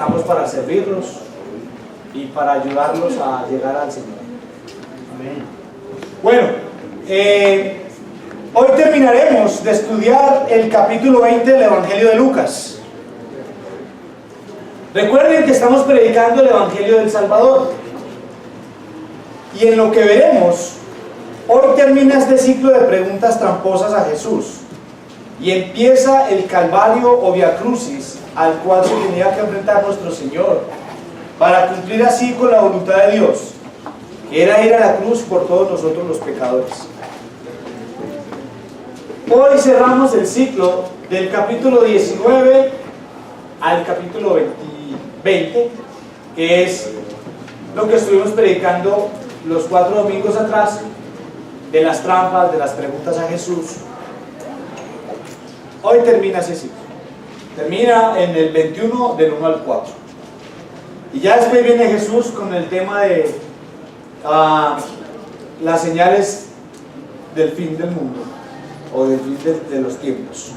estamos para servirlos y para ayudarlos a llegar al Señor. Amén. Bueno, hoy terminaremos de estudiar el capítulo 20 del Evangelio de Lucas. Recuerden que estamos predicando el Evangelio del Salvador. Y en lo que veremos, hoy termina este ciclo de preguntas tramposas a Jesús. Y empieza el Calvario o Via Crucis, al cual se tenía que enfrentar nuestro Señor, para cumplir así con la voluntad de Dios, que era ir a la cruz por todos nosotros los pecadores. Hoy cerramos el ciclo del capítulo 19 al capítulo 20, que es lo que estuvimos predicando los 4 domingos atrás, de las trampas, de las preguntas a Jesús. Hoy termina ese ciclo. Termina en el 21 del 1 al 4. Y ya después viene Jesús con el tema de las señales del fin del mundo, o del fin de los tiempos.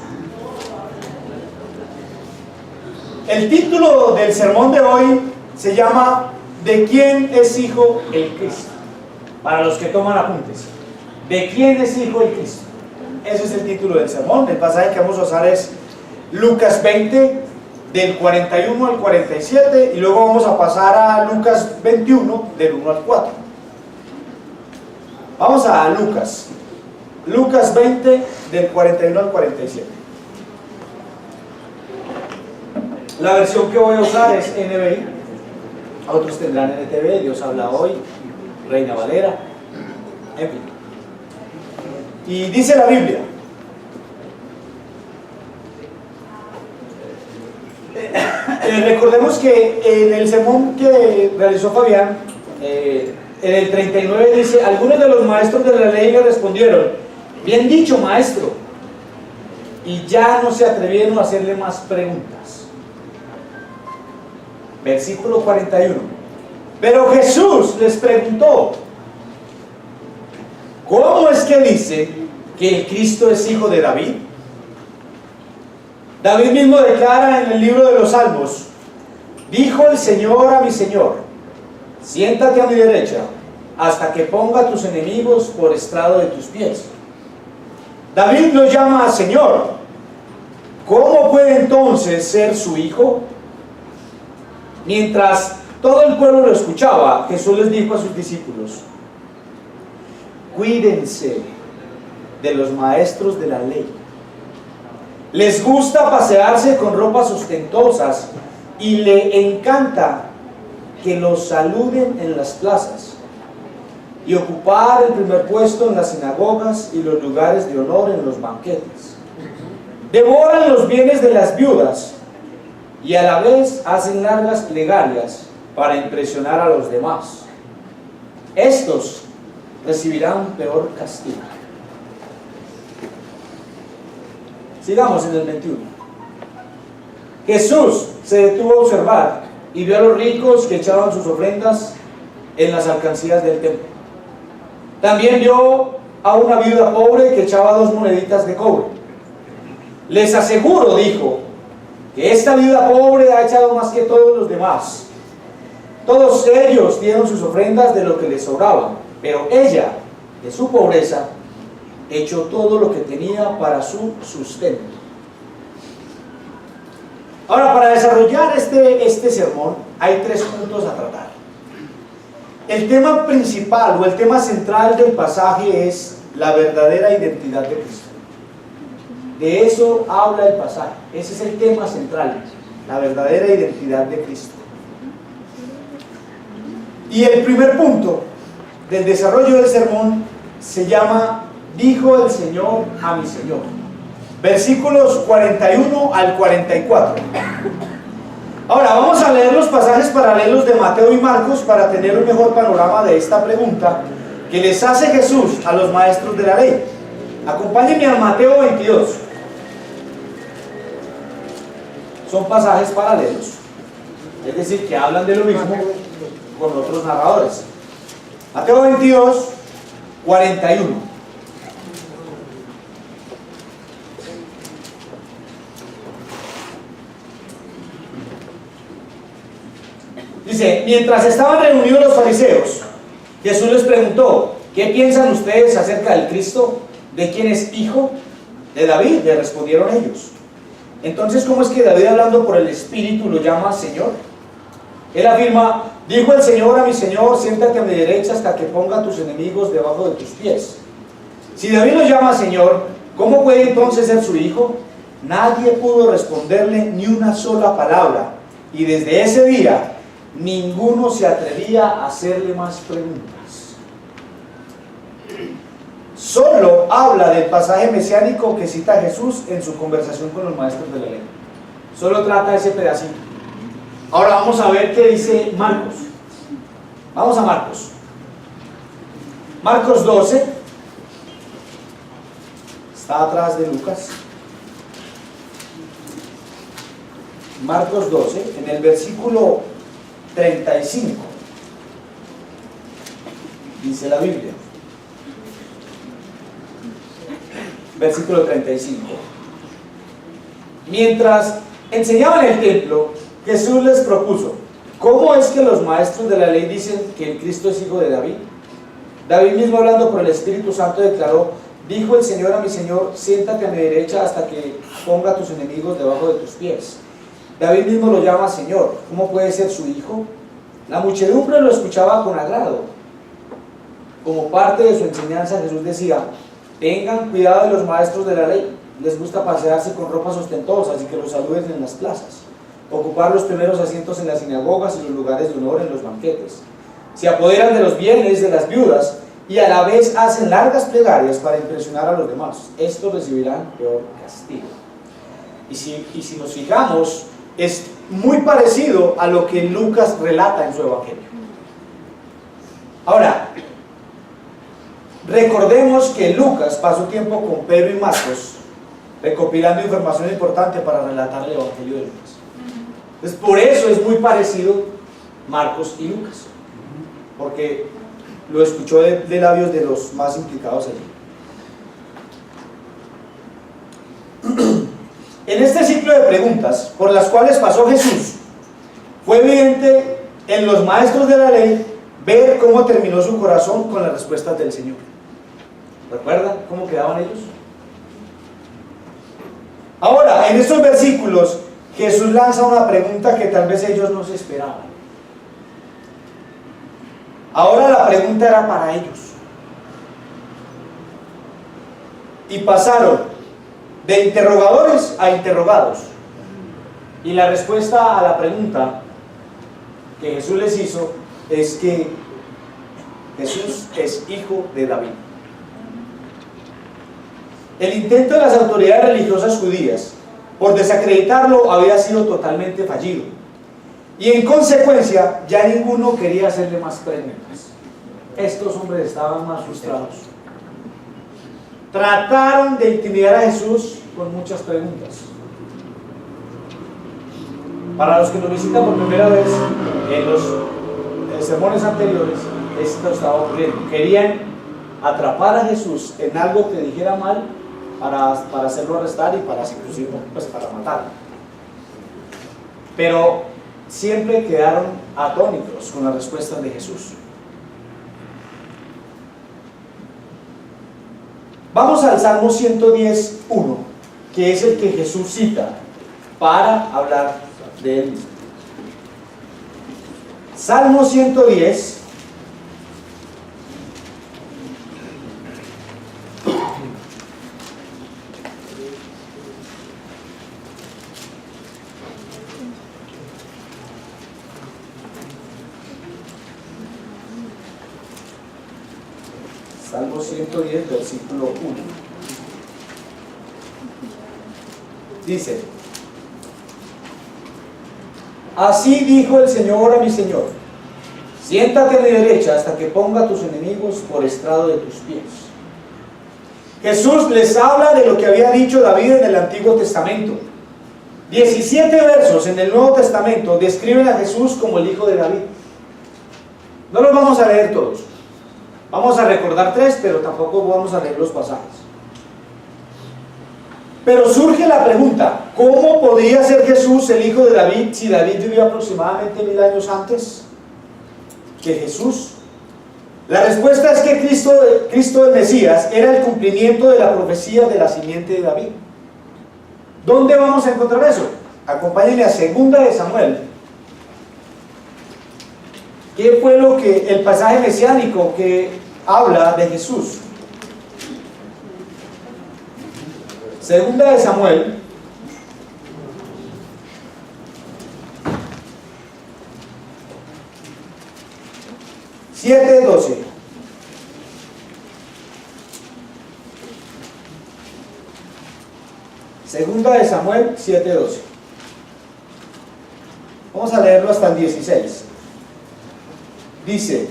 El título del sermón de hoy se llama ¿De quién es hijo el Cristo? Para los que toman apuntes, ¿de quién es hijo el Cristo? Ese es el título del sermón. El pasaje que vamos a usar es Lucas 20, del 41 al 47, y luego vamos a pasar a Lucas 21, del 1 al 4. Vamos a Lucas 20, del 41 al 47. La versión que voy a usar es NBI, otros tendrán NTV, Dios habla hoy, Reina Valera, en fin. Y dice la Biblia: recordemos que en el sermón que realizó Fabián, en el 39 dice: algunos de los maestros de la ley le respondieron, bien dicho, maestro, y ya no se atrevieron a hacerle más preguntas. Versículo 41. Pero Jesús les preguntó: ¿cómo es que dice que el Cristo es hijo de David? David mismo declara en el libro de los Salmos: dijo el Señor a mi Señor, siéntate a mi derecha, hasta que ponga a tus enemigos por estrado de tus pies. David lo llama Señor. ¿Cómo puede entonces ser su hijo? Mientras todo el pueblo lo escuchaba, Jesús les dijo a sus discípulos: cuídense de los maestros de la ley. Les gusta pasearse con ropas ostentosas y le encanta que los saluden en las plazas y ocupar el primer puesto en las sinagogas y los lugares de honor en los banquetes. Devoran los bienes de las viudas y a la vez hacen largas plegarias para impresionar a los demás. Estos recibirán un peor castigo. Sigamos en el 21. Jesús se detuvo a observar y vio a los ricos que echaban sus ofrendas en las alcancías del templo. También vio a una viuda pobre que echaba 2 moneditas de cobre. Les aseguro, dijo, que esta viuda pobre ha echado más que todos los demás. Todos ellos dieron sus ofrendas de lo que les sobraba, pero ella, de su pobreza, echó todo lo que tenía para su sustento. Ahora, para desarrollar este sermón, hay 3 puntos a tratar. El tema principal o el tema central del pasaje es la verdadera identidad de Cristo. De eso habla el pasaje. Ese es el tema central, la verdadera identidad de Cristo. Y el primer punto del desarrollo del sermón se llama: dijo el Señor a mi Señor. Versículos 41 al 44. Ahora vamos a leer los pasajes paralelos de Mateo y Marcos para tener un mejor panorama de esta pregunta que les hace Jesús a los maestros de la ley. Acompáñenme a Mateo 22. Son pasajes paralelos, es decir, que hablan de lo mismo con otros narradores. Mateo 22, 41. Dice, mientras estaban reunidos los fariseos, Jesús les preguntó, ¿qué piensan ustedes acerca del Cristo? ¿De quién es hijo? De David, le respondieron ellos. Entonces, ¿cómo es que David, hablando por el Espíritu, lo llama Señor? Él afirma, dijo el Señor a mi Señor, siéntate a mi derecha hasta que ponga a tus enemigos debajo de tus pies. Si David lo llama Señor, ¿cómo puede entonces ser su hijo? Nadie pudo responderle ni una sola palabra, y desde ese día ninguno se atrevía a hacerle más preguntas. Solo habla del pasaje mesiánico que cita Jesús en su conversación con los maestros de la ley. Solo trata ese pedacito. Ahora vamos a ver qué dice Marcos. Vamos a Marcos. Marcos 12. Está atrás de Lucas. Marcos 12, en el versículo 35. Dice la Biblia. Versículo 35. Mientras enseñaban en el templo, Jesús les propuso, ¿cómo es que los maestros de la ley dicen que el Cristo es hijo de David? David mismo, hablando por el Espíritu Santo, declaró, dijo el Señor a mi Señor, siéntate a mi derecha hasta que ponga a tus enemigos debajo de tus pies. David mismo lo llama Señor. ¿Cómo puede ser su hijo? La muchedumbre lo escuchaba con agrado. Como parte de su enseñanza, Jesús decía, tengan cuidado de los maestros de la ley. Les gusta pasearse con ropas ostentosas y que los saluden en las plazas, ocupar los primeros asientos en las sinagogas y los lugares de honor en los banquetes. Se apoderan de los bienes de las viudas y a la vez hacen largas plegarias para impresionar a los demás. Estos recibirán peor castigo. Y si nos fijamos, es muy parecido a lo que Lucas relata en su evangelio. Ahora, recordemos que Lucas pasó tiempo con Pedro y Marcos recopilando información importante para relatar el evangelio de Lucas. Entonces, por eso es muy parecido Marcos y Lucas, porque lo escuchó de labios de los más implicados allí. En este ciclo de preguntas por las cuales pasó Jesús, fue evidente en los maestros de la ley ver cómo terminó su corazón con las respuestas del Señor. ¿Recuerdan cómo quedaban ellos? Ahora, en estos versículos, Jesús lanza una pregunta que tal vez ellos no se esperaban. Ahora la pregunta era para ellos. Y pasaron de interrogadores a interrogados. Y la respuesta a la pregunta que Jesús les hizo es que Jesús es hijo de David. El intento de las autoridades religiosas judías por desacreditarlo había sido totalmente fallido. Y en consecuencia ya ninguno quería hacerle más preguntas. Estos hombres estaban más frustrados. Trataron de intimidar a Jesús con muchas preguntas. Para los que nos visitan por primera vez, en los sermones anteriores, esto estaba ocurriendo. Querían atrapar a Jesús en algo que dijera mal para hacerlo arrestar y para, inclusive, pues, para matarlo. Pero siempre quedaron atónitos con las respuestas de Jesús. Vamos al Salmo 110:1, que es el que Jesús cita para hablar de él mismo. Salmo 110. Salmo 110, versículo 1. Dice: así dijo el Señor a mi Señor, siéntate a mi derecha hasta que ponga a tus enemigos por estrado de tus pies. Jesús les habla de lo que había dicho David en el Antiguo Testamento. 17 versos en el Nuevo Testamento describen a Jesús como el hijo de David. No los vamos a leer todos. Vamos a recordar 3, pero tampoco vamos a leer los pasajes. Pero surge la pregunta, ¿cómo podría ser Jesús el hijo de David si David vivió aproximadamente 1000 años antes que Jesús? La respuesta es que Cristo el Mesías era el cumplimiento de la profecía de la simiente de David. ¿Dónde vamos a encontrar eso? Acompáñenme a 2 de Samuel. ¿Qué fue lo que el pasaje mesiánico que habla de Jesús? 2 de Samuel, siete 12. Segunda de Samuel 7:12. Vamos a leerlo hasta el 16. Dice: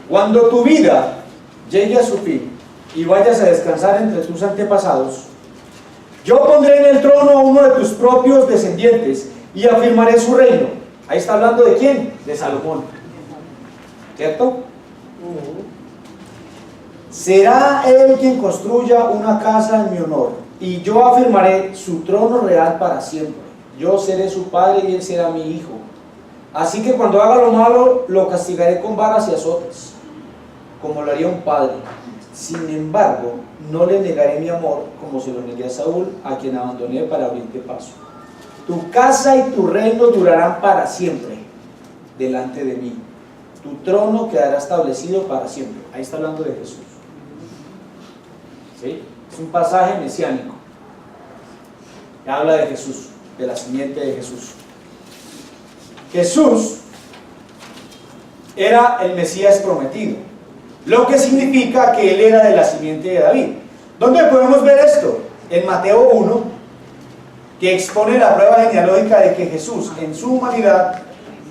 cuando tu vida llegue a su fin y vayas a descansar entre tus antepasados, yo pondré en el trono a uno de tus propios descendientes y afirmaré su reino. Ahí está hablando de quién, de Salomón, ¿cierto? Será él quien construya una casa en mi honor, y yo afirmaré su trono real para siempre. Yo seré su padre y él será mi hijo. Así que cuando haga lo malo, lo castigaré con varas y azotes, como lo haría un padre. Sin embargo, no le negaré mi amor, como se lo negué a Saúl, a quien abandoné para abrirte paso. Tu casa y tu reino durarán para siempre delante de mí. Tu trono quedará establecido para siempre. Ahí está hablando de Jesús. ¿Sí? Es un pasaje mesiánico que habla de Jesús, de la simiente de Jesús. Jesús era el Mesías prometido, lo que significa que él era de la simiente de David. ¿Dónde podemos ver esto? En Mateo 1, que expone la prueba genealógica de que Jesús en su humanidad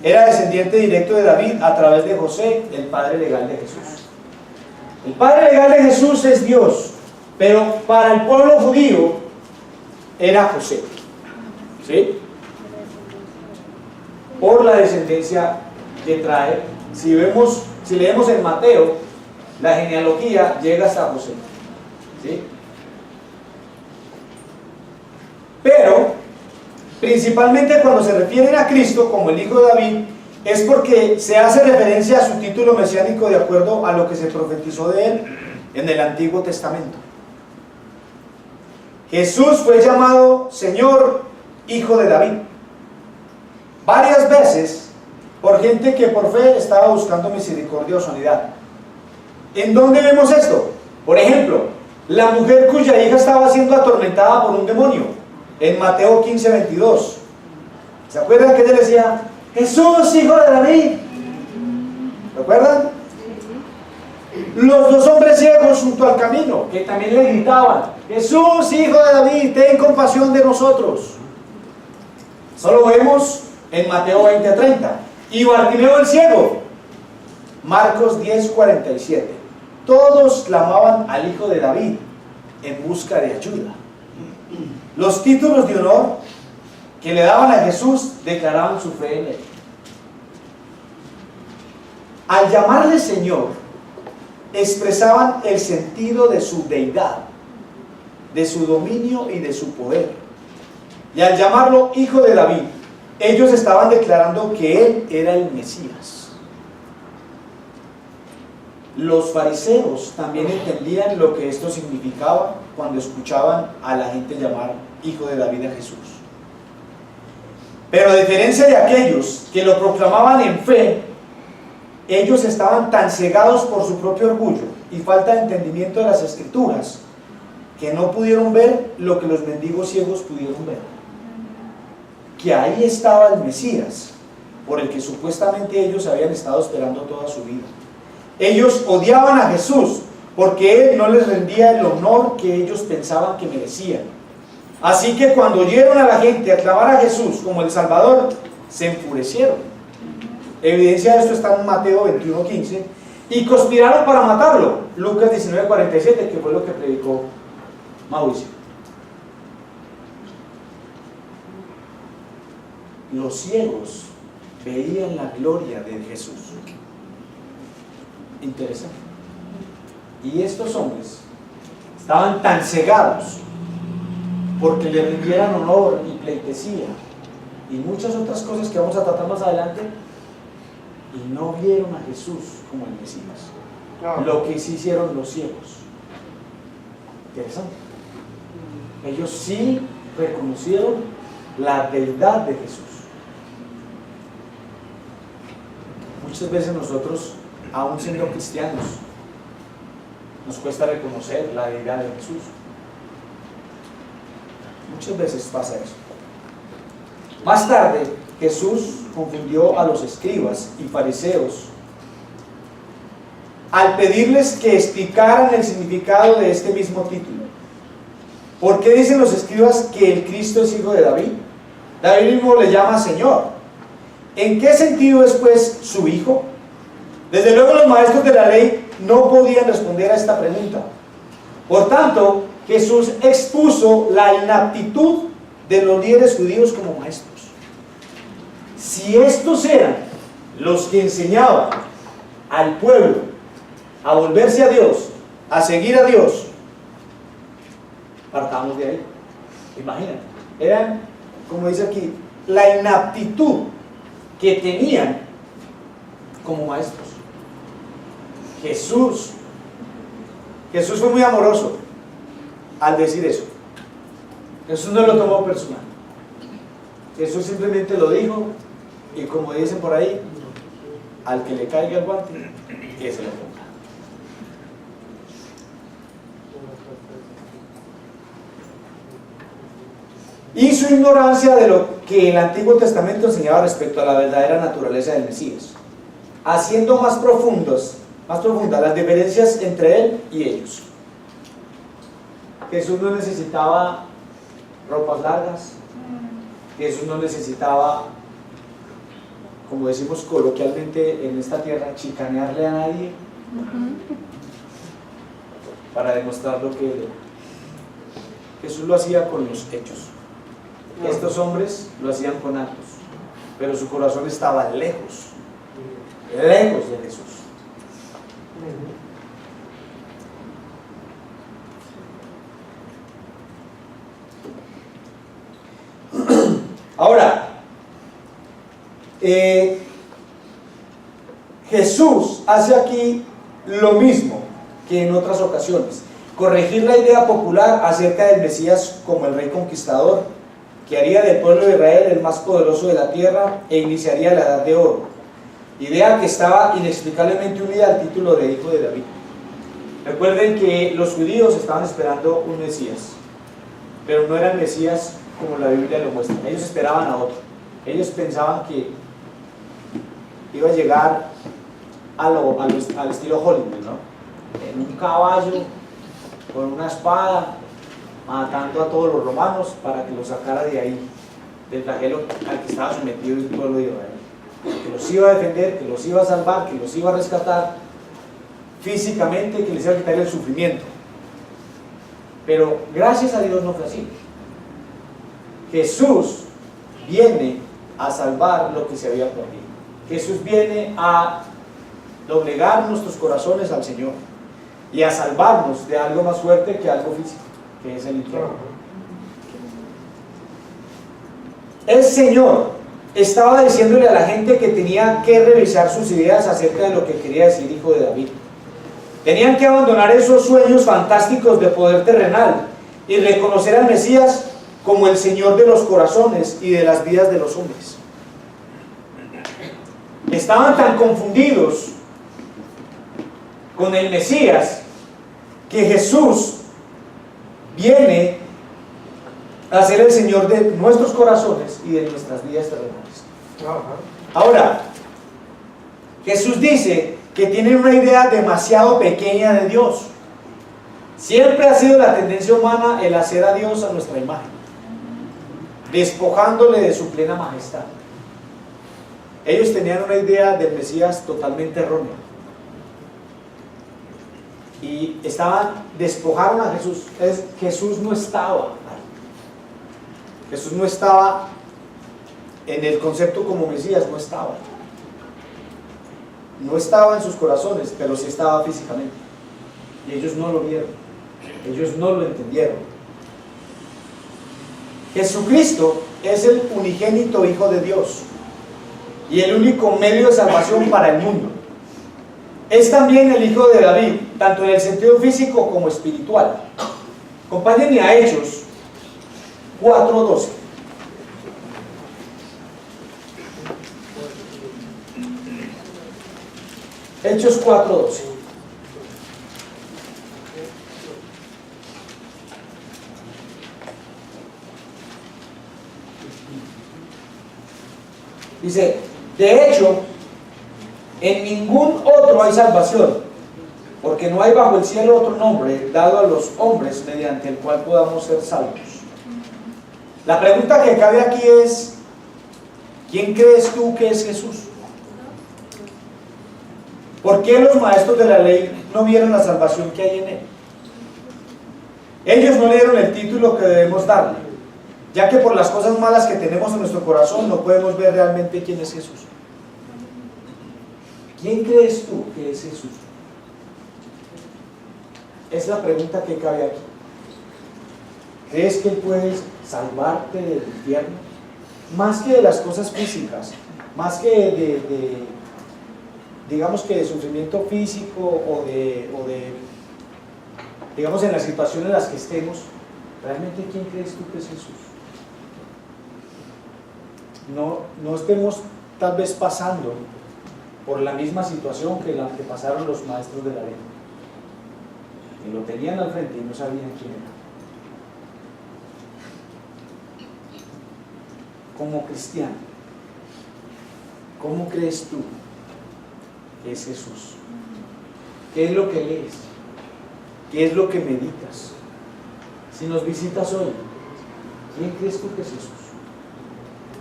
era descendiente directo de David a través de José, el padre legal de Jesús. El padre legal de Jesús es Dios, pero para el pueblo judío era José, ¿sí? Por la descendencia que trae. Si leemos en Mateo, la genealogía llega hasta José, ¿sí? Pero principalmente cuando se refieren a Cristo como el hijo de David, es porque se hace referencia a su título mesiánico de acuerdo a lo que se profetizó de él en el Antiguo Testamento. Jesús fue llamado Señor, Hijo de David, varias veces por gente que por fe estaba buscando misericordia o sanidad. ¿En dónde vemos esto? Por ejemplo, la mujer cuya hija estaba siendo atormentada por un demonio, en Mateo 15:22. ¿Se acuerdan que ella decía, Jesús, hijo de David? ¿Recuerdan? Los dos hombres ciegos junto al camino, que también le gritaban, Jesús, hijo de David, ten compasión de nosotros. Solo vemos en Mateo 20:30. Y Bartimeo el ciego, Marcos 10:47. Todos clamaban al hijo de David en busca de ayuda. Los títulos de honor que le daban a Jesús declaraban su fe en él. Al llamarle Señor, expresaban el sentido de su deidad, de su dominio y de su poder. Y al llamarlo Hijo de David, ellos estaban declarando que él era el Mesías. Los fariseos también entendían lo que esto significaba cuando escuchaban a la gente llamar Hijo de David a Jesús. Pero a diferencia de aquellos que lo proclamaban en fe, ellos estaban tan cegados por su propio orgullo y falta de entendimiento de las Escrituras que no pudieron ver lo que los mendigos ciegos pudieron ver. Que ahí estaba el Mesías, por el que supuestamente ellos habían estado esperando toda su vida. Ellos odiaban a Jesús porque él no les rendía el honor que ellos pensaban que merecían. Así que cuando oyeron a la gente aclamar a Jesús como el Salvador, se enfurecieron. Evidencia de esto está en Mateo 21:15. Y conspiraron para matarlo. Lucas 19:47, que fue lo que predicó Mauricio. Los ciegos veían la gloria de Jesús. Interesante. Y estos hombres estaban tan cegados porque le rindieran honor y pleitesía y muchas otras cosas que vamos a tratar más adelante, y no vieron a Jesús como el Mesías. Lo que sí hicieron los ciegos. Interesante. Ellos sí reconocieron la deidad de Jesús. Muchas veces nosotros, aún siendo cristianos, nos cuesta reconocer la deidad de Jesús. Muchas veces pasa eso. Más tarde, Jesús confundió a los escribas y fariseos al pedirles que explicaran el significado de este mismo título. ¿Por qué dicen los escribas que el Cristo es hijo de David? David mismo le llama Señor. ¿En qué sentido es pues su hijo? Desde luego los maestros de la ley no podían responder a esta pregunta. Por tanto, Jesús expuso la inaptitud de los líderes judíos como maestros. Si estos eran los que enseñaban al pueblo a volverse a Dios, a seguir a Dios, partamos de ahí. Imagínate, eran, como dice aquí, la inaptitud que tenían como maestros. Jesús fue muy amoroso al decir eso. Jesús no lo tomó personal. Jesús simplemente lo dijo, y como dicen por ahí, al que le caiga el guante, que se lo ponga. Y su ignorancia de lo que el Antiguo Testamento enseñaba respecto a la verdadera naturaleza del Mesías, haciendo más profundas las diferencias entre él y ellos. Jesús no necesitaba ropas largas, Jesús no necesitaba, como decimos coloquialmente en esta tierra, chicanearle a nadie para demostrar lo que él era. Jesús lo hacía con los hechos. Estos hombres lo hacían con actos, pero su corazón estaba lejos de Jesús. Ahora, Jesús hace aquí lo mismo que en otras ocasiones: corregir la idea popular acerca del Mesías como el rey conquistador, que haría del pueblo de Israel el más poderoso de la tierra e iniciaría la edad de oro, idea que estaba inexplicablemente unida al título de hijo de David. Recuerden que los judíos estaban esperando un Mesías, pero no era el Mesías como la Biblia lo muestra. Ellos esperaban a otro. Ellos pensaban que iba a llegar al estilo Hollywood, ¿no? En un caballo, con una espada, matando a todos los romanos para que los sacara de ahí, del flagelo al que estaba sometido el pueblo de Israel, que los iba a defender, que los iba a salvar, que los iba a rescatar físicamente, que les iba a quitar el sufrimiento. Pero gracias a Dios no fue así. Jesús viene a salvar lo que se había perdido. Jesús viene a doblegar nuestros corazones al Señor y a salvarnos de algo más fuerte que algo físico, que es el infierno. El Señor estaba diciéndole a la gente que tenía que revisar sus ideas acerca de lo que quería decir hijo de David. Tenían que abandonar esos sueños fantásticos de poder terrenal y reconocer al Mesías como el Señor de los corazones y de las vidas de los hombres. Estaban tan confundidos con el Mesías que Jesús viene a ser el Señor de nuestros corazones y de nuestras vidas terrenales. Ahora, Jesús dice que tienen una idea demasiado pequeña de Dios. Siempre ha sido la tendencia humana el hacer a Dios a nuestra imagen, despojándole de su plena majestad. Ellos tenían una idea del Mesías totalmente errónea y despojaron a Jesús. Jesús no estaba en el concepto como Mesías, no estaba en sus corazones, pero sí estaba físicamente, y ellos no lo vieron. Ellos no lo entendieron. Jesucristo es el unigénito Hijo de Dios y el único medio de salvación para el mundo. Es también el Hijo de David, tanto en el sentido físico como espiritual. Acompáñenme a Hechos 4:12. Hechos 4:12. Dice, de hecho, en ningún otro hay salvación, porque no hay bajo el cielo otro nombre dado a los hombres mediante el cual podamos ser salvos. La pregunta que cabe aquí es, ¿quién crees tú que es Jesús? ¿Por qué los maestros de la ley no vieron la salvación que hay en él? Ellos no le dieron el título que debemos darle, ya que por las cosas malas que tenemos en nuestro corazón no podemos ver realmente quién es Jesús. ¿Quién crees tú que es Jesús? Es la pregunta que cabe aquí. ¿Crees que Él puede salvarte del infierno? Más que de las cosas físicas, más que digamos que de sufrimiento físico o de digamos en las situaciones en las que estemos, ¿realmente quién crees tú que es Jesús? No estemos tal vez pasando por la misma situación que la que pasaron los maestros de la ley, que lo tenían al frente y no sabían quién era. Como cristiano, ¿cómo crees tú que es Jesús? ¿Qué es lo que lees? ¿Qué es lo que meditas? Si nos visitas hoy, ¿quién crees tú que es Jesús?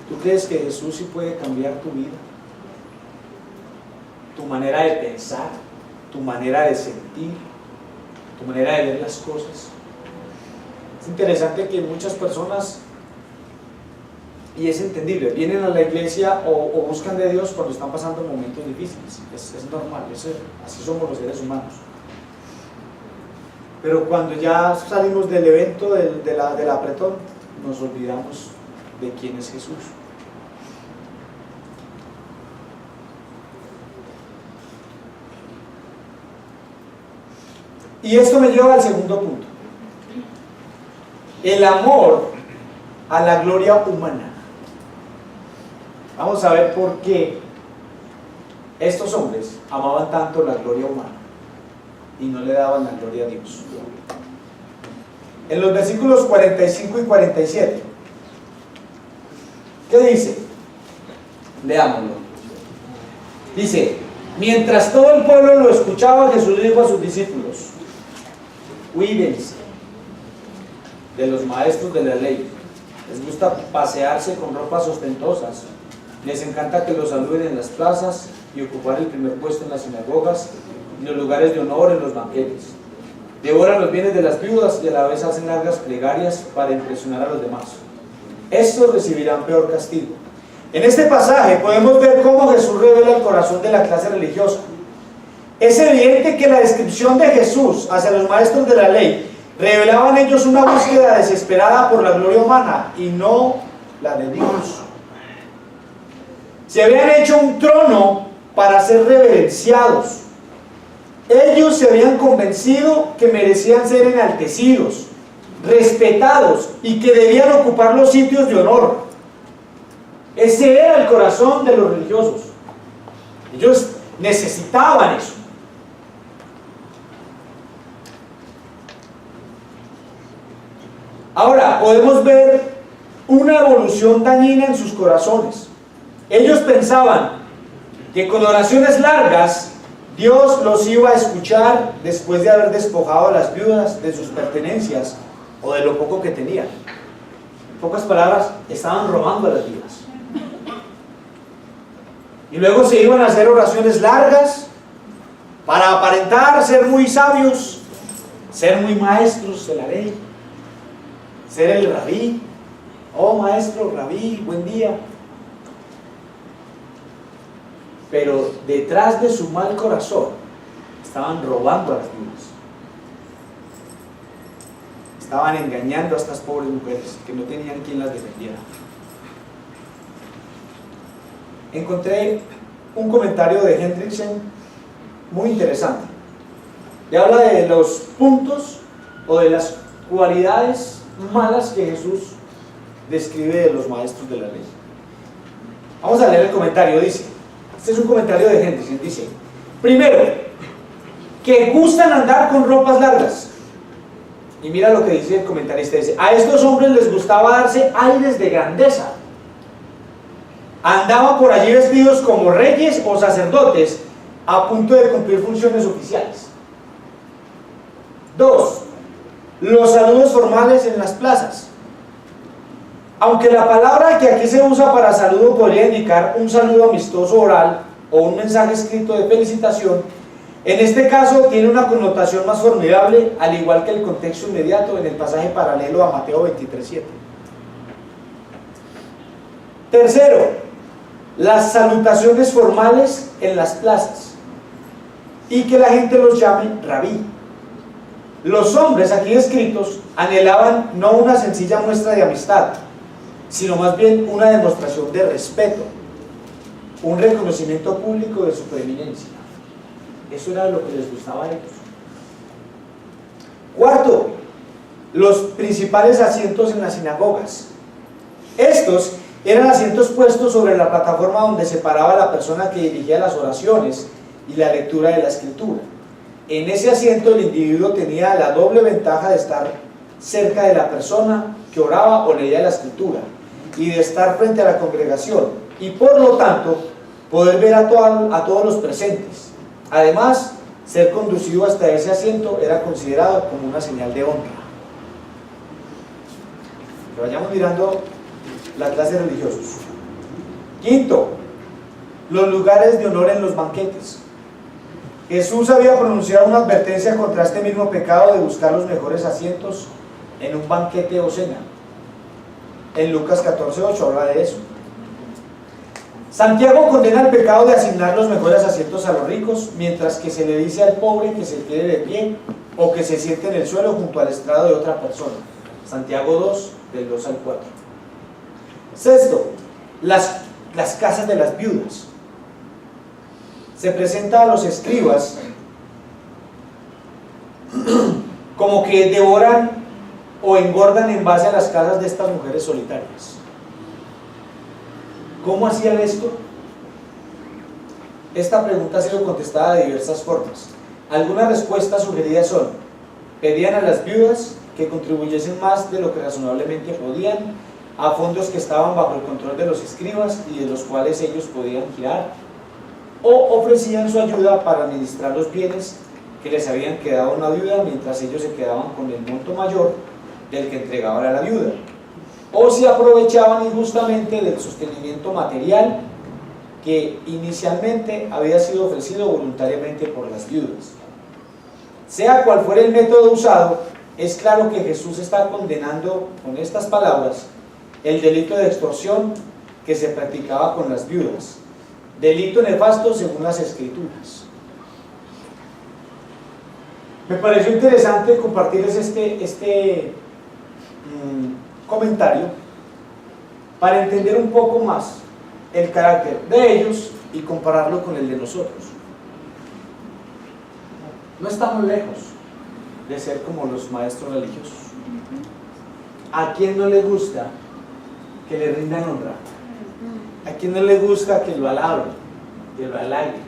¿Tú crees que Jesús sí puede cambiar tu vida? Tu manera de pensar, tu manera de sentir, tu manera de ver las cosas. Es interesante que muchas personas, y es entendible, vienen a la iglesia o buscan de Dios cuando están pasando momentos difíciles. Es normal, así somos los seres humanos. Pero cuando ya salimos del evento del apretón, nos olvidamos de quién es Jesús. Y esto me lleva al segundo punto. El amor a la gloria humana. Vamos a ver por qué estos hombres amaban tanto la gloria humana y no le daban la gloria a Dios. En los versículos 45 y 47, ¿qué dice? Leámoslo. Dice, mientras todo el pueblo lo escuchaba, Jesús le dijo a sus discípulos, cuídense de los maestros de la ley. Les gusta pasearse con ropas ostentosas, les encanta que los saluden en las plazas y ocupar el primer puesto en las sinagogas y los lugares de honor en los banquetes. Devoran los bienes de las viudas y a la vez hacen largas plegarias para impresionar a los demás. Estos recibirán peor castigo. En este pasaje podemos ver cómo Jesús revela el corazón de la clase religiosa. Es evidente que la descripción de Jesús hacia los maestros de la ley revelaba en ellos una búsqueda desesperada por la gloria humana y no la de Dios. Se habían hecho un trono para ser reverenciados. Ellos se habían convencido que merecían ser enaltecidos, respetados y que debían ocupar los sitios de honor. Ese era el corazón de los religiosos. Ellos necesitaban eso. Ahora, podemos ver una evolución dañina en sus corazones. Ellos pensaban que con oraciones largas Dios los iba a escuchar después de haber despojado a las viudas de sus pertenencias o de lo poco que tenían. En pocas palabras, estaban robando a las viudas. Y luego se iban a hacer oraciones largas para aparentar ser muy sabios, ser muy maestros de la ley, ser el rabí. Oh maestro, rabí, buen día. Pero detrás de su mal corazón estaban robando a las viudas. estaban engañando a estas pobres mujeres que no tenían quien las defendiera. Encontré un comentario de Hendrickson muy interesante. Le habla de los puntos o de las cualidades malas que Jesús describe de los maestros de la ley. Vamos a leer el comentario. Dice, este es un comentario de Hendrickson, dice: primero, que gustan andar con ropas largas. Y mira lo que dice el comentarista, dice: a estos hombres les gustaba darse aires de grandeza. Andaban por allí vestidos como reyes o sacerdotes a punto de cumplir funciones oficiales. 2. Los saludos formales en las plazas. Aunque la palabra que aquí se usa para saludo podría indicar un saludo amistoso oral o un mensaje escrito de felicitación, en este caso tiene una connotación más formidable, al igual que el contexto inmediato en el pasaje paralelo a Mateo 23:7. Tercero, las salutaciones formales en las plazas y que la gente los llame rabí. Los hombres aquí descritos anhelaban no una sencilla muestra de amistad, sino más bien una demostración de respeto, un reconocimiento público de su preeminencia. Eso era lo que les gustaba a ellos. Cuarto, los principales asientos en las sinagogas. Estos eran asientos puestos sobre la plataforma donde se paraba la persona que dirigía las oraciones y la lectura de la escritura. En ese asiento el individuo tenía la doble ventaja de estar cerca de la persona que oraba o leía la escritura y de estar frente a la congregación y por lo tanto poder ver a todos los presentes. Además, ser conducido hasta ese asiento era considerado como una señal de honra. Que vayamos mirando la clase de religiosos. Quinto, los lugares de honor en los banquetes. Jesús había pronunciado una advertencia contra este mismo pecado de buscar los mejores asientos en un banquete o cena. En Lucas 14:8 habla de eso. Santiago condena el pecado de asignar los mejores asientos a los ricos, mientras que se le dice al pobre que se quede de pie o que se siente en el suelo junto al estrado de otra persona. Santiago 2, del 2 al 4. Sexto, las casas de las viudas. Se presenta a los escribas como que devoran o engordan en base a las casas de estas mujeres solitarias. ¿Cómo hacían esto? Esta pregunta ha sido contestada de diversas formas. Algunas respuestas sugeridas son: pedían a las viudas que contribuyesen más de lo que razonablemente podían a fondos que estaban bajo el control de los escribas y de los cuales ellos podían girar, o ofrecían su ayuda para administrar los bienes que les habían quedado a una viuda mientras ellos se quedaban con el monto mayor del que entregaban a la viuda, o se aprovechaban injustamente del sostenimiento material que inicialmente había sido ofrecido voluntariamente por las viudas. Sea cual fuera el método usado, es claro que Jesús está condenando con estas palabras el delito de extorsión que se practicaba con las viudas, delito nefasto según las Escrituras. Me pareció interesante compartirles este comentario para entender un poco más el carácter de ellos y compararlo con el de nosotros. No estamos lejos de ser como los maestros religiosos. ¿A quién no le gusta que le rindan honra? ¿A quién no le gusta que lo alaben, que lo halaguen,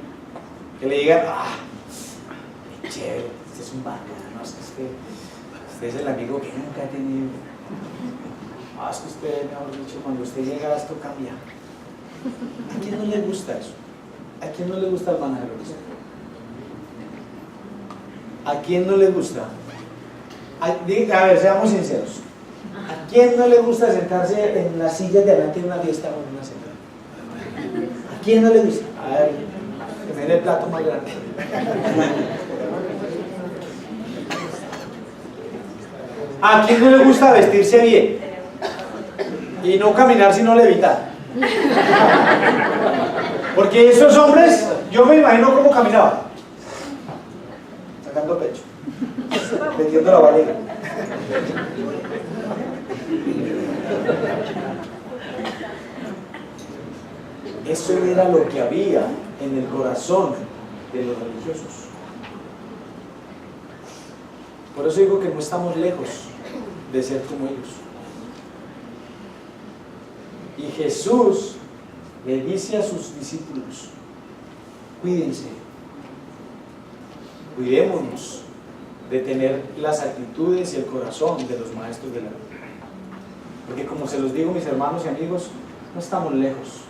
que le digan: ¡ah, qué chévere, este es un bacano, es que usted es el amigo que nunca ha tenido! ¡Ah, es que usted, mejor dicho, cuando usted llega esto cambia! ¿A quién no le gusta eso? ¿A quién no le gusta el manejo? ¿A quién no le gusta? A ver, seamos sinceros. ¿A quién no le gusta sentarse en las sillas de adelante de una fiesta o en una cena? ¿A quién no le gusta? A ver, que me dé el plato más grande. ¿A quién no le gusta vestirse bien? Y no caminar sino levitar. Porque esos hombres, yo me imagino cómo caminaban. Sacando pecho, metiendo la barriga. Eso era lo que había en el corazón de los religiosos. Por eso digo que no estamos lejos de ser como ellos. Y Jesús le dice a sus discípulos: cuídense, cuidémonos de tener las actitudes y el corazón de los maestros de la ley. Porque como se los digo, mis hermanos y amigos, no estamos lejos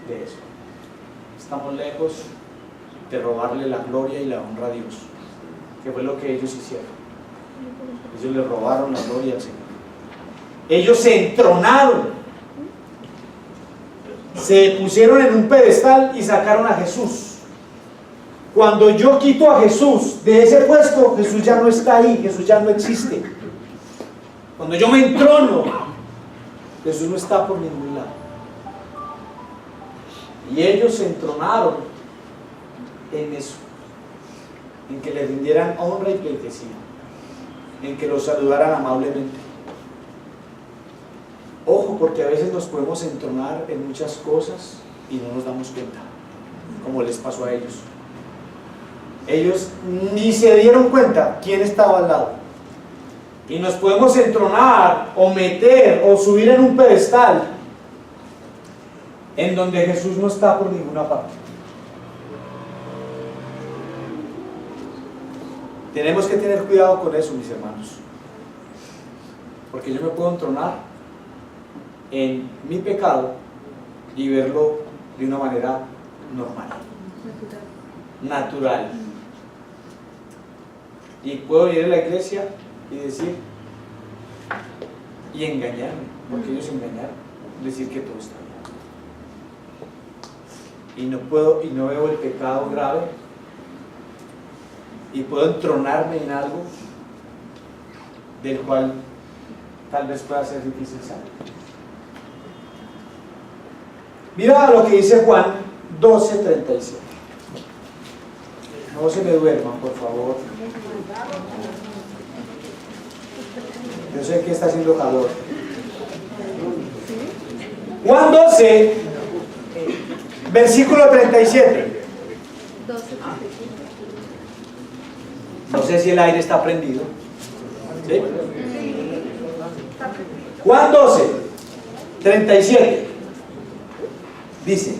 de eso. Estamos lejos de robarle la gloria y la honra a Dios, que fue lo que ellos hicieron. Ellos le robaron la gloria al Señor. Ellos se entronaron, se pusieron en un pedestal y sacaron a Jesús. Cuando yo quito a Jesús de ese puesto, Jesús ya no está ahí, Jesús ya no existe. Cuando yo me entrono, Jesús no está por ningún lado. Y ellos se entronaron en eso, en que le rindieran honra y pleitesía, en que los saludaran amablemente. Ojo, porque a veces nos podemos entronar en muchas cosas y no nos damos cuenta, como les pasó a ellos. Ellos ni se dieron cuenta quién estaba al lado. Y nos podemos entronar o meter o subir en un pedestal en donde Jesús no está por ninguna parte. Tenemos que tener cuidado con eso, mis hermanos, porque yo me puedo entronar en mi pecado y verlo de una manera normal, natural. Y puedo ir a la iglesia y decir, y engañarme, porque ellos engañaron, decir que todo está bien. Y no veo el pecado grave, y puedo entronarme en algo del cual tal vez pueda ser difícil salir. Mira lo que dice Juan 12:37. No se me duerman, por favor. Yo sé que está haciendo calor. Juan 12, versículo 37. No sé si el aire está prendido. ¿Sí? Juan 12, 37. Dice: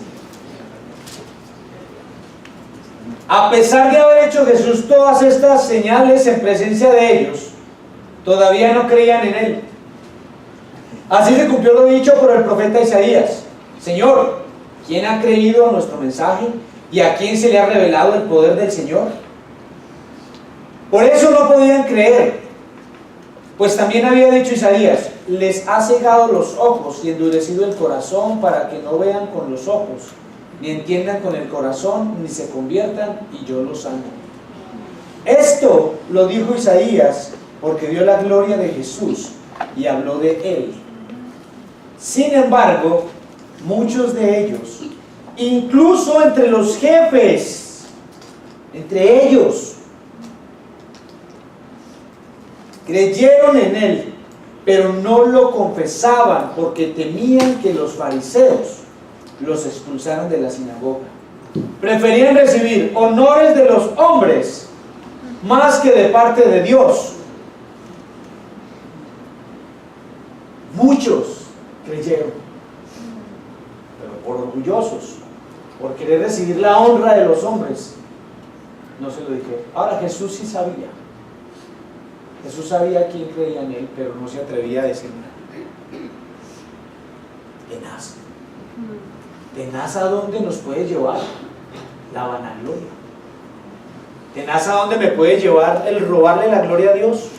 a pesar de haber hecho Jesús todas estas señales en presencia de ellos, todavía no creían en Él. Así se cumplió lo dicho por el profeta Isaías: Señor, ¿quién ha creído a nuestro mensaje y a quién se le ha revelado el poder del Señor? Por eso no podían creer, pues también había dicho Isaías: les ha cegado los ojos y endurecido el corazón para que no vean con los ojos, ni entiendan con el corazón, ni se conviertan y yo los sane. Esto lo dijo Isaías porque vio la gloria de Jesús y habló de Él. Sin embargo, muchos de ellos, incluso entre los jefes, entre ellos, creyeron en Él, pero no lo confesaban porque temían que los fariseos los expulsaran de la sinagoga. Preferían recibir honores de los hombres más que de parte de Dios. Muchos creyeron, pero por orgullosos, por querer recibir la honra de los hombres, no se lo dijeron. Ahora Jesús sí sabía. Jesús sabía quién creía en Él, pero no se atrevía a decir nada. Tenaz. Tenaz a dónde nos puede llevar la vanagloria. Tenaz a dónde me puede llevar el robarle la gloria a Dios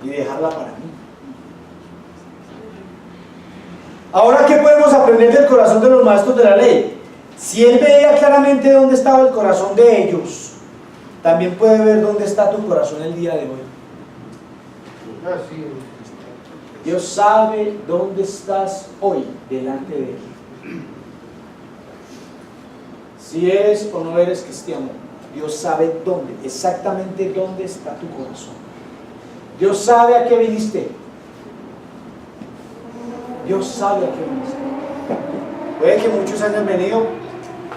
y dejarla para mí. Ahora, ¿qué podemos aprender del corazón de los maestros de la ley? Si Él veía claramente dónde estaba el corazón de ellos, también puede ver dónde está tu corazón el día de hoy. Dios sabe dónde estás hoy delante de Él. Si eres o no eres cristiano, Dios sabe dónde, exactamente dónde está tu corazón. Dios sabe a qué viniste. Dios sabe a qué viniste. Puede que muchos hayan venido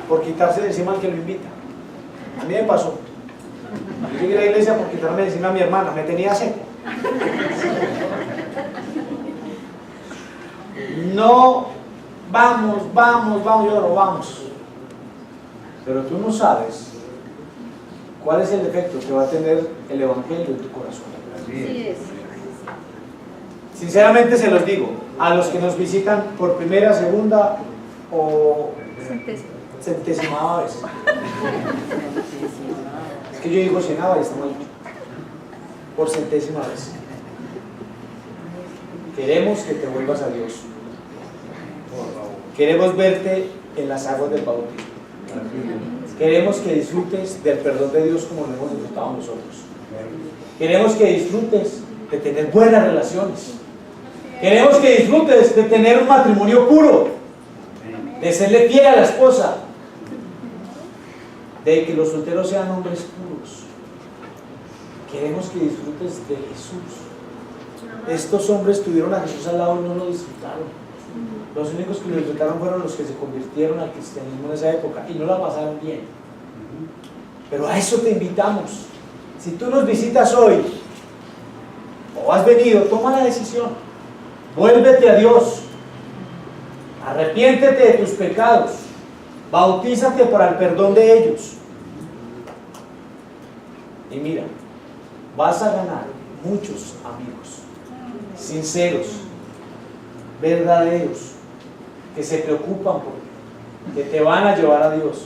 por quitarse de encima al que lo invita. A mí me pasó. Yo llegué a la iglesia por quitarme de encima a mi hermana, me tenía seco. No, vamos, yo no vamos. Pero tú no sabes cuál es el efecto que va a tener el Evangelio en tu corazón. Así es. Sinceramente se los digo, a los que nos visitan por primera, segunda o centésima vez. Es que yo digo cenaba y está mal dicho. Por centésima vez. Queremos que te vuelvas a Dios. Queremos verte en las aguas del bautismo. Queremos que disfrutes del perdón de Dios como lo hemos disfrutado nosotros. Queremos que disfrutes de tener buenas relaciones. Queremos que disfrutes de tener un matrimonio puro, de serle fiel a la esposa, de que los solteros sean hombres puros. Queremos que disfrutes de Jesús. Estos hombres tuvieron a Jesús al lado y no lo disfrutaron. Los únicos que lo disfrutaron fueron los que se convirtieron al cristianismo en esa época y no la pasaron bien. Pero a eso te invitamos. Si tú nos visitas hoy o has venido, toma la decisión. Vuélvete a Dios. Arrepiéntete de tus pecados. Bautízate para el perdón de ellos. Y mira, vas a ganar muchos amigos sinceros, verdaderos, que se preocupan por ti, que te van a llevar a Dios.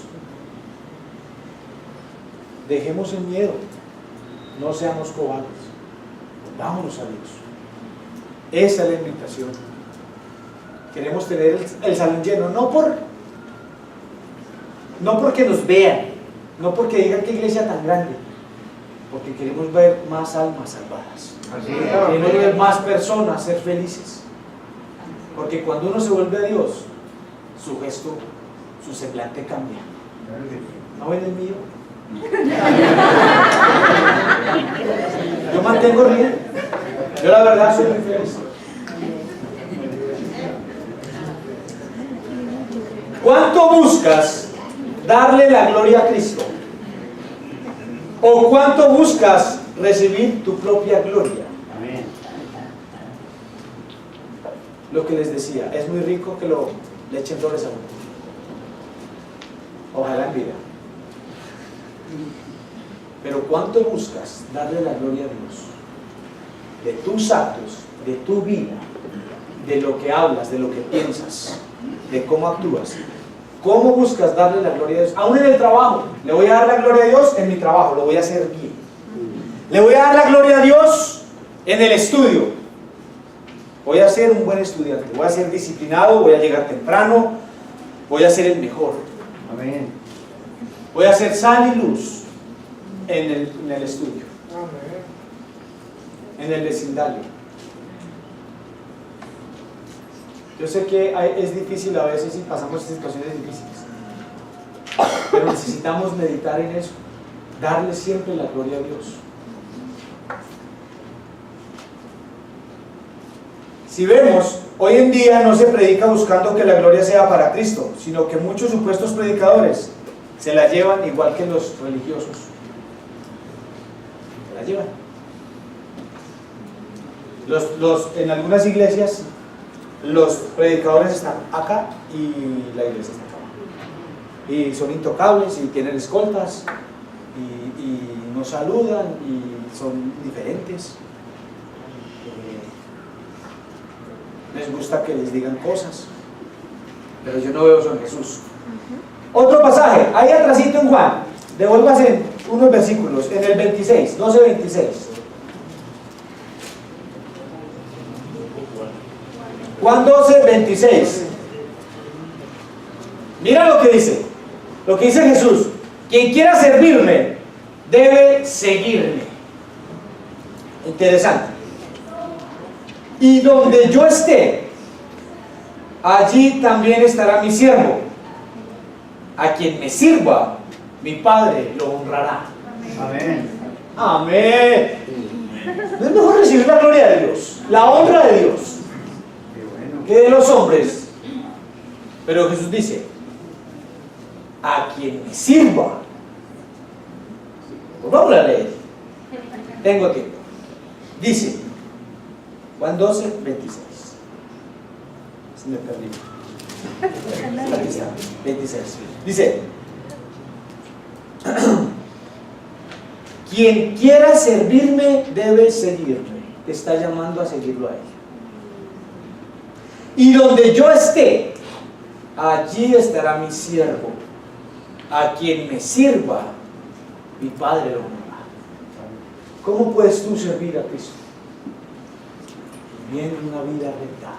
Dejemos el miedo, no seamos cobardes, vámonos a Dios. Esa es la invitación. Queremos tener el salón lleno, no porque nos vean, no porque digan qué iglesia tan grande, porque queremos ver más almas salvadas. Queremos ver más personas ser felices. Porque cuando uno se vuelve a Dios, su gesto, su semblante cambia. ¿No ven el mío? Yo mantengo riendo. Yo la verdad soy muy feliz. ¿Cuánto buscas darle la gloria a Cristo? ¿O cuánto buscas recibir tu propia gloria? Amén. Lo que les decía, es muy rico que le echen flores a uno. Ojalá en vida. Pero ¿cuánto buscas darle la gloria a Dios? De tus actos, de tu vida, de lo que hablas, de lo que piensas, de cómo actúas. ¿Cómo buscas darle la gloria a Dios? Aún en el trabajo, le voy a dar la gloria a Dios en mi trabajo, lo voy a hacer bien. Le voy a dar la gloria a Dios en el estudio. Voy a ser un buen estudiante, voy a ser disciplinado, voy a llegar temprano, voy a ser el mejor. Amén. Voy a ser sal y luz en el estudio, en el vecindario. Yo sé que es difícil a veces y pasamos situaciones difíciles, pero necesitamos meditar en eso, darle siempre la gloria a Dios. Si vemos, hoy en día no se predica buscando que la gloria sea para Cristo, sino que muchos supuestos predicadores se la llevan igual que los religiosos. Se la llevan. En algunas iglesias los predicadores están acá y la iglesia está acá. Y son intocables y tienen escoltas y no saludan y son diferentes. Les gusta que les digan cosas, pero yo no veo eso en Jesús. Otro pasaje, ahí atrásito en Juan, devuélvase unos versículos, en el 26, 12-26. Juan 12:26. Mira lo que dice Jesús: quien quiera servirme debe seguirme. Interesante. Y donde yo esté, allí también estará mi siervo. A quien me sirva, mi Padre lo honrará. Amén. Amén. No es mejor recibir la gloria de Dios, la honra de Dios, que de los hombres. Pero Jesús dice, a quien me sirva. Pues vamos a leer. Tengo tiempo. Dice, Juan 12, 26. Se me perdí. Aquí está, 26. Dice, quien quiera servirme debe seguirme. Te está llamando a seguirlo a él. Y donde yo esté, allí estará mi siervo. A quien me sirva, mi Padre lo honra. ¿Cómo puedes tú servir a Cristo? Viviendo una vida recta.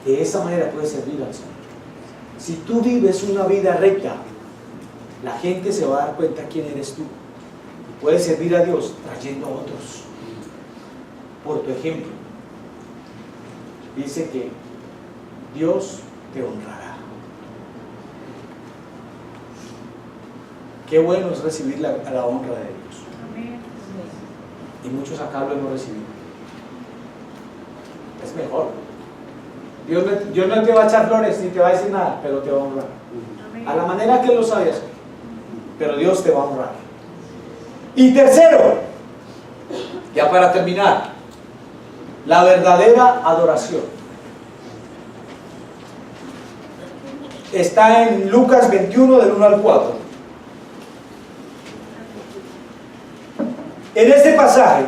De esa manera puedes servir al Señor. Si tú vives una vida recta, la gente se va a dar cuenta quién eres tú. Puedes servir a Dios trayendo a otros por tu ejemplo. Dice que Dios te honrará. Qué bueno es recibir la honra de Dios. Y muchos acá lo hemos recibido. Es mejor. Dios no te va a echar flores ni te va a decir nada, pero te va a honrar. A la manera que Él lo sabe hacer. Pero Dios te va a honrar. Y tercero, ya para terminar, la verdadera adoración. Está en Lucas 21 del 1 al 4. En este pasaje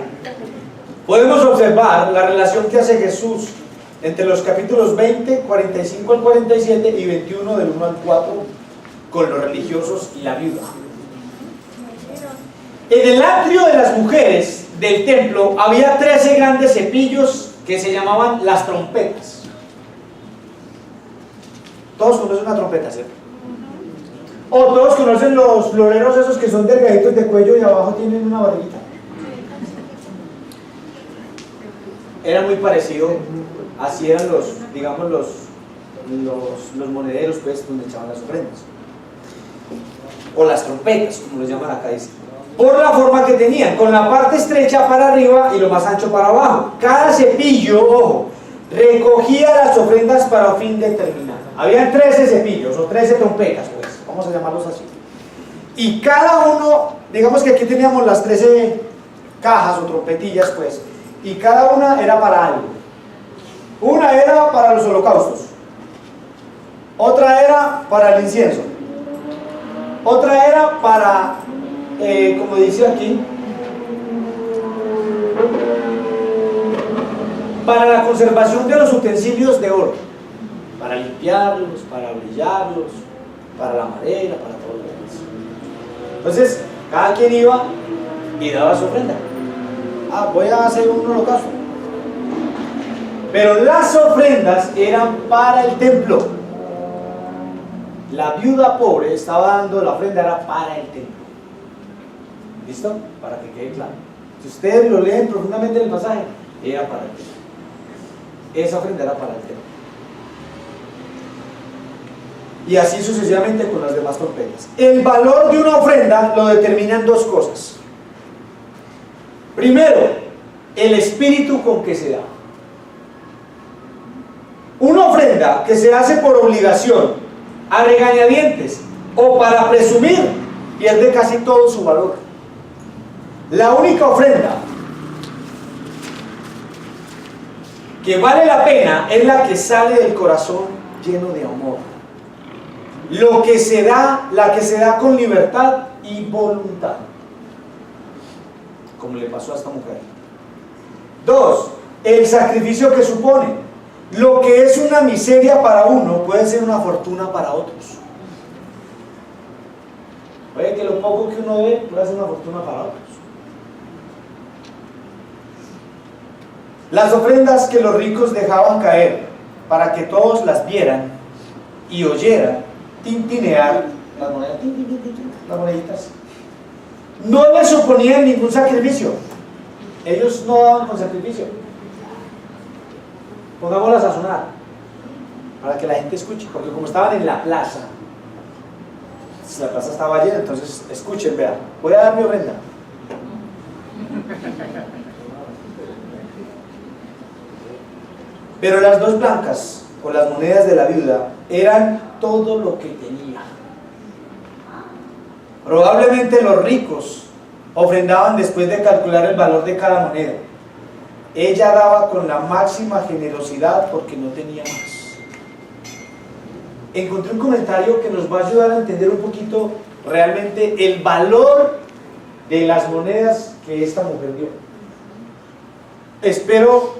podemos observar la relación que hace Jesús entre los capítulos 20, 45 al 47 y 21 del 1 al 4 con los religiosos y la viuda. En el atrio de las mujeres del templo había 13 grandes cepillos que se llamaban las trompetas. Todos conocen una trompeta, ¿cierto? O todos conocen los floreros esos que son delgaditos de cuello y abajo tienen una barriguita. Era muy parecido, así eran los, digamos, los monederos, pues, donde echaban las ofrendas. O las trompetas, como los llaman acá, dice. Por la forma que tenían, con la parte estrecha para arriba y lo más ancho para abajo. Cada cepillo, ojo, recogía las ofrendas para un fin determinado. Habían 13 cepillos o 13 trompetas, pues, vamos a llamarlos así. Y cada uno, digamos que aquí teníamos las 13 cajas o trompetillas, pues, y cada una era para algo. Una era para los holocaustos, otra era para el incienso, otra era para, como dice aquí, para la conservación de los utensilios de oro, para limpiarlos, para brillarlos, para la madera, para todo lo demás. Entonces, cada quien iba y daba su ofrenda. Voy a hacer un holocausto. Pero las ofrendas eran para el templo. La viuda pobre estaba dando la ofrenda, era para el templo. ¿Listo? Para que quede claro. Si ustedes lo leen profundamente en el pasaje, era para el templo. Esa ofrenda era para el templo. Y así sucesivamente con las demás trompetas. El valor de una ofrenda lo determinan dos cosas. Primero, el espíritu con que se da. Una ofrenda que se hace por obligación, a regañadientes o para presumir, pierde casi todo su valor. La única ofrenda que vale la pena es la que sale del corazón lleno de amor. Lo que se da, la que se da con libertad y voluntad, como le pasó a esta mujer. Dos, el sacrificio que supone. Lo que es una miseria para uno puede ser una fortuna para otros. Puede que lo poco que uno dé puede ser una fortuna para otros. Las ofrendas que los ricos dejaban caer para que todos las vieran y oyeran tintinear las monedas, las moneditas, no les suponían ningún sacrificio. Ellos no daban con sacrificio. Pongámoslas a sonar para que la gente escuche, porque como estaban en la plaza estaba llena, entonces escuchen, vean, voy a dar mi ofrenda. Pero las dos blancas, o las monedas de la viuda, eran todo lo que tenía. Probablemente los ricos ofrendaban después de calcular el valor de cada moneda. Ella daba con la máxima generosidad porque no tenía más. Encontré un comentario que nos va a ayudar a entender un poquito realmente el valor de las monedas que esta mujer dio. Espero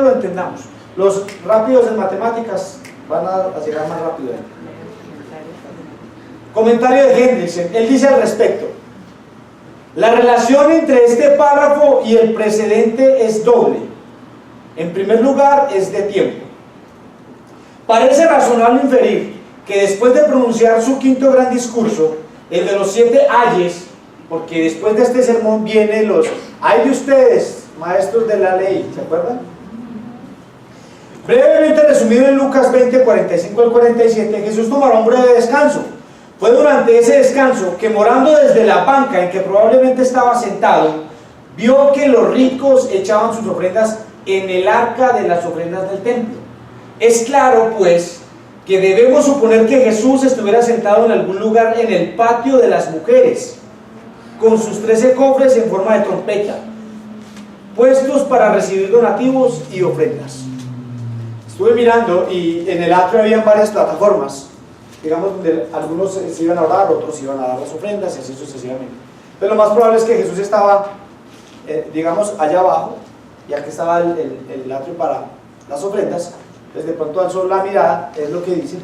lo entendamos. Los rápidos en matemáticas van a llegar más rápido. Comentario de Hendrickson. Él dice al respecto: la relación entre este párrafo y el precedente es doble. En primer lugar, es de tiempo. Parece razonable inferir que después de pronunciar su quinto gran discurso, el de los 7 ayes, porque después de este sermón vienen los ay de ustedes, maestros de la ley, ¿se acuerdan? Brevemente resumido en Lucas 20, 45 al 47, Jesús tomará un breve descanso. Fue durante ese descanso que, morando desde la banca en que probablemente estaba sentado, vio que los ricos echaban sus ofrendas en el arca de las ofrendas del templo. Es claro, pues, que debemos suponer que Jesús estuviera sentado en algún lugar en el patio de las mujeres, con sus 13 cofres en forma de trompeta, puestos para recibir donativos y ofrendas. Estuve mirando y en el atrio habían varias plataformas, digamos, donde algunos se iban a orar, otros iban a dar las ofrendas y así sucesivamente. Pero lo más probable es que Jesús estaba, digamos, allá abajo, ya que estaba el atrio para las ofrendas. Entonces de pronto alzó la mirada, es lo que dice,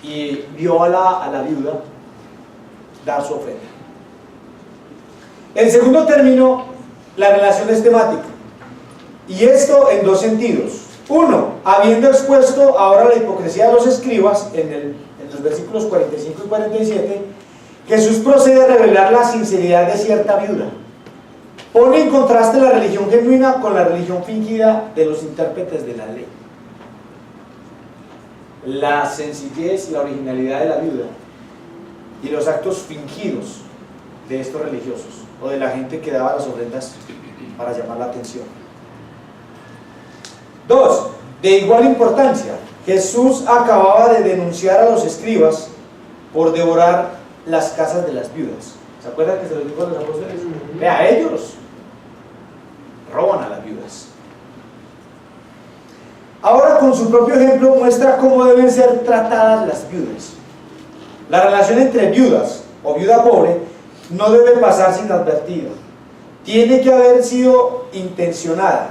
y vio a la viuda dar su ofrenda. En segundo término, la relación es temática, y esto en dos sentidos. Uno, habiendo expuesto ahora la hipocresía de los escribas en los versículos 45 y 47, Jesús procede a revelar la sinceridad de cierta viuda. Pone en contraste la religión genuina con la religión fingida de los intérpretes de la ley. La sencillez y la originalidad de la viuda y los actos fingidos de estos religiosos o de la gente que daba las ofrendas para llamar la atención. 2. De igual importancia, Jesús acababa de denunciar a los escribas por devorar las casas de las viudas. ¿Se acuerdan que se los dijo a los apóstoles? Vea, ellos roban a las viudas. Ahora, con su propio ejemplo, muestra cómo deben ser tratadas las viudas. La relación entre viudas o viuda pobre no debe pasar sin advertida. Tiene que haber sido intencionada.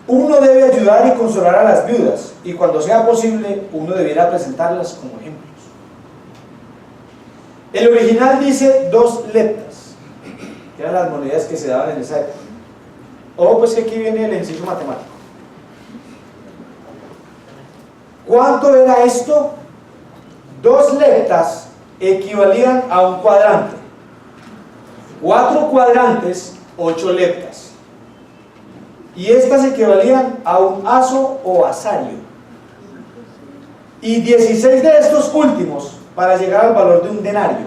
Uno debe ayudar y consolar a las viudas, y cuando sea posible, uno debiera presentarlas como ejemplos. El original dice 2 leptas, que eran las monedas que se daban en esa época. Ojo, pues que aquí viene el ejercicio matemático. ¿Cuánto era esto? 2 leptas equivalían a un cuadrante. 4 cuadrantes, 8 leptas. Y estas equivalían a un aso o asario. Y 16 de estos últimos para llegar al valor de un denario.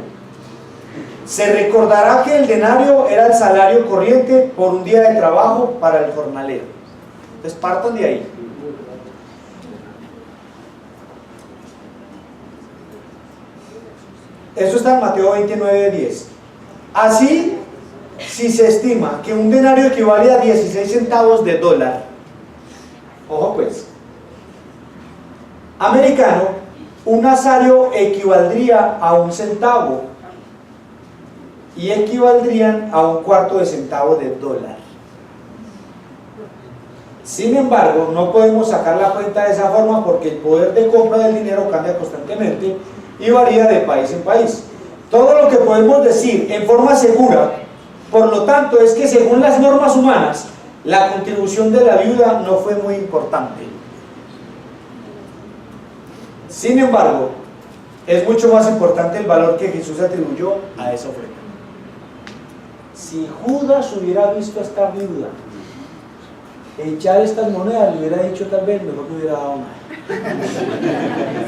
Se recordará que el denario era el salario corriente por un día de trabajo para el jornalero. Entonces partan de ahí. Eso está en Mateo 29:10. Así, si se estima que un denario equivale a 16 centavos de dólar, ojo pues, americano, un asario equivaldría a 1 centavo y equivaldrían a 1/4 de centavo de dólar. Sin embargo, no podemos sacar la cuenta de esa forma porque el poder de compra del dinero cambia constantemente y varía de país en país. Todo lo que podemos decir en forma segura, por lo tanto, es que según las normas humanas, la contribución de la viuda no fue muy importante. Sin embargo, es mucho más importante el valor que Jesús atribuyó a esa ofrenda. Si Judas hubiera visto a esta viuda echar estas monedas, le hubiera dicho tal vez, mejor no hubiera dado nada.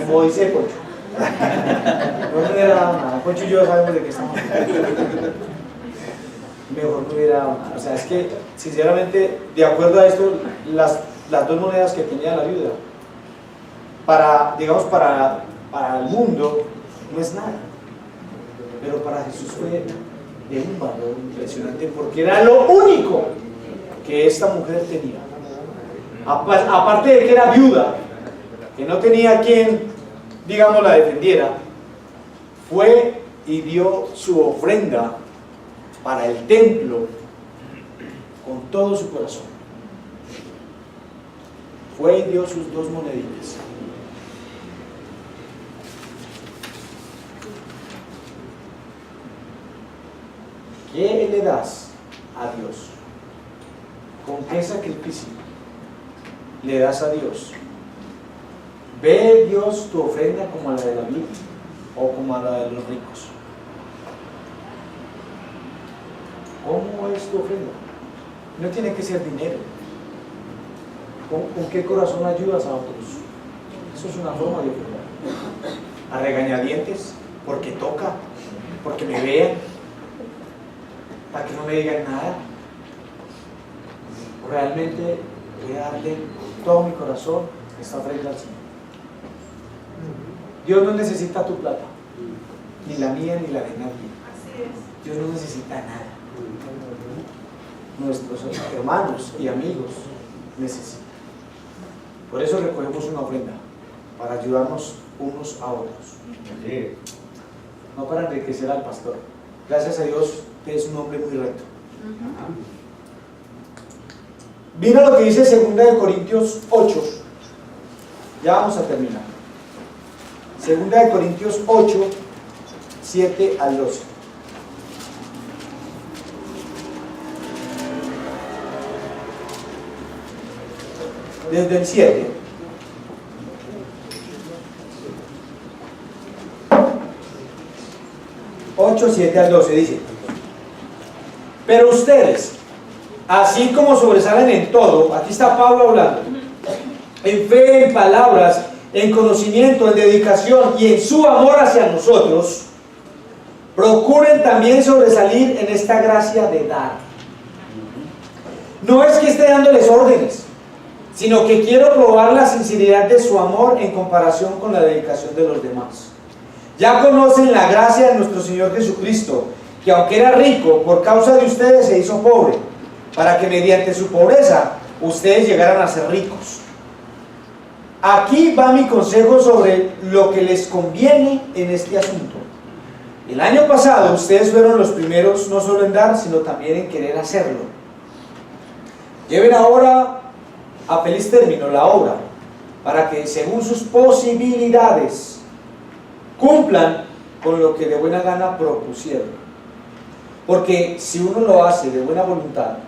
Como dice Pocho. No hubiera dado nada. Pocho y yo sabemos de qué estamos hablando. Mejor no hubiera dado nada. O sea, es que, sinceramente, de acuerdo a esto, las las 2 monedas que tenía la viuda. Para, digamos, para el mundo no es nada, pero para Jesús fue de un valor impresionante, porque era lo único que esta mujer tenía. Aparte de que era viuda, que no tenía quien, digamos, la defendiera, fue y dio su ofrenda para el templo con todo su corazón. Fue y dio sus 2 moneditas. ¿Qué le das a Dios? ¿Con qué sacrificio le das a Dios? ¿Ve Dios tu ofrenda como la de la Biblia o como la de los ricos? ¿Cómo es tu ofrenda? No tiene que ser dinero. ¿Con qué corazón ayudas a otros? Eso es una forma de ofrendar. A regañadientes, porque toca, porque me vean, para que no me digan nada. Realmente voy a darle todo mi corazón esta ofrenda al Señor. Dios no necesita tu plata, ni la mía ni la de nadie. Dios no necesita nada. Nuestros hermanos y amigos necesitan. Por eso recogemos una ofrenda, para ayudarnos unos a otros. No para enriquecer al pastor. Gracias a Dios, que es un hombre muy recto. Mira lo que dice 2 Corintios 8. Ya vamos a terminar. 2 Corintios 8, 7 al 12. Desde el 7. Ocho, 7 al 12 dice: pero ustedes, así como sobresalen en todo, aquí está Pablo hablando, en fe, en palabras, en conocimiento, en dedicación y en su amor hacia nosotros, procuren también sobresalir en esta gracia de dar. No es que esté dándoles órdenes, sino que quiero probar la sinceridad de su amor en comparación con la dedicación de los demás. Ya conocen la gracia de nuestro Señor Jesucristo, que aunque era rico, por causa de ustedes se hizo pobre, para que mediante su pobreza ustedes llegaran a ser ricos. Aquí va mi consejo sobre lo que les conviene en este asunto. El año pasado ustedes fueron los primeros no solo en dar, sino también en querer hacerlo. Lleven ahora a feliz término la obra, para que según sus posibilidades cumplan con lo que de buena gana propusieron. Porque si uno lo hace de buena voluntad,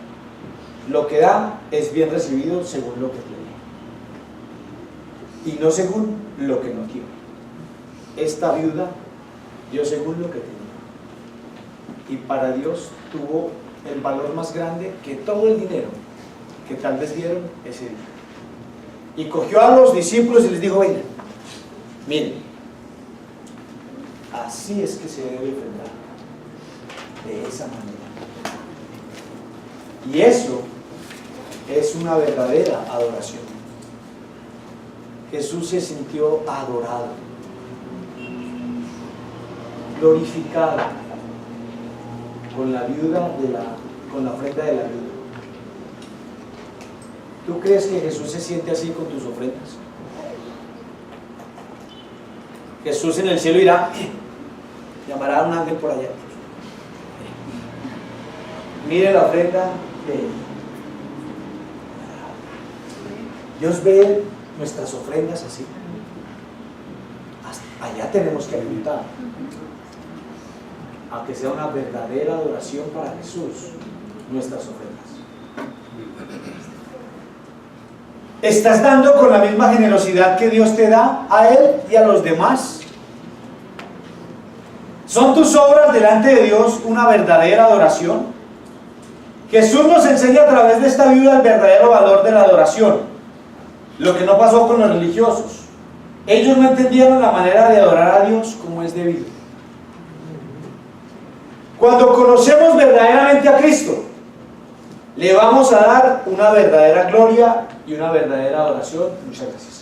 lo que da es bien recibido según lo que tiene, y no según lo que no tiene. Esta viuda dio según lo que tenía, y para Dios tuvo el valor más grande que todo el dinero que tal vez dieron ese día. Y cogió a los discípulos y les dijo: vengan, miren, así es que se debe ofrendar, de esa manera. Y eso es una verdadera adoración. Jesús se sintió adorado, glorificado con la viuda con la ofrenda de la viuda. ¿Tú crees que Jesús se siente así con tus ofrendas? Jesús en el cielo irá, llamará a un ángel por allá. Mire la ofrenda de él. Dios ve nuestras ofrendas así. Hasta allá tenemos que apuntar a que sea una verdadera adoración para Jesús, nuestras ofrendas. ¿Estás dando con la misma generosidad que Dios te da a Él y a los demás? ¿Son tus obras delante de Dios una verdadera adoración? Jesús nos enseña a través de esta viuda el verdadero valor de la adoración, lo que no pasó con los religiosos. Ellos no entendieron la manera de adorar a Dios como es debido. Cuando conocemos verdaderamente a Cristo, Le vamos a dar una verdadera gloria y una verdadera adoración. Muchas gracias.